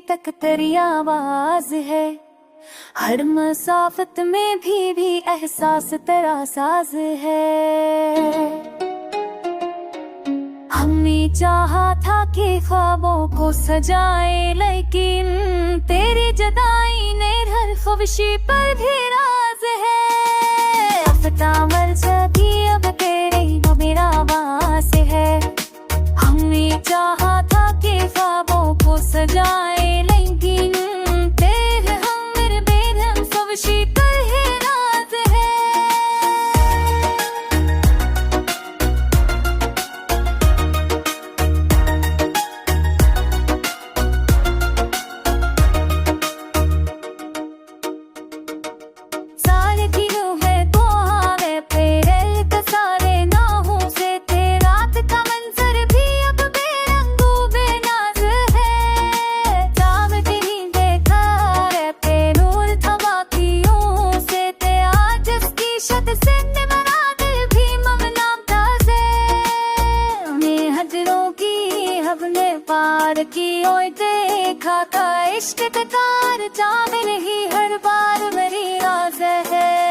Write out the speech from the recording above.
तक तेरी आवाज है, हर मसाफत में भी एहसास तेरा साज है। हमने चाहा था कि ख्वाबों को सजाए, लेकिन तेरी जुदाई ने हर ख्वाहिशी पर भी राज है। आफ्ताब मर जाती अब तेरी वो मेरा वास है। हमने चाहा था कि ख्वाबों को सजाए, लेकिन तेरे हम मेरे बेरहम ख्वाहिशी पर ही राज है। सारे दिनों है तो आवे पेरल का सारे नाहों से, तेरे रात का मंजर भी अब बेरंगो बेनाज है। चाव तेरी देखा रे पे नूर था बाकियों से, ते आज इसकी शत से निमरा दिल भी ममनाम ताज़े। हमने हजरों की हमने पार की, ओए देखा का इश्क का कार जामे नहीं हर बार मेरी राज है।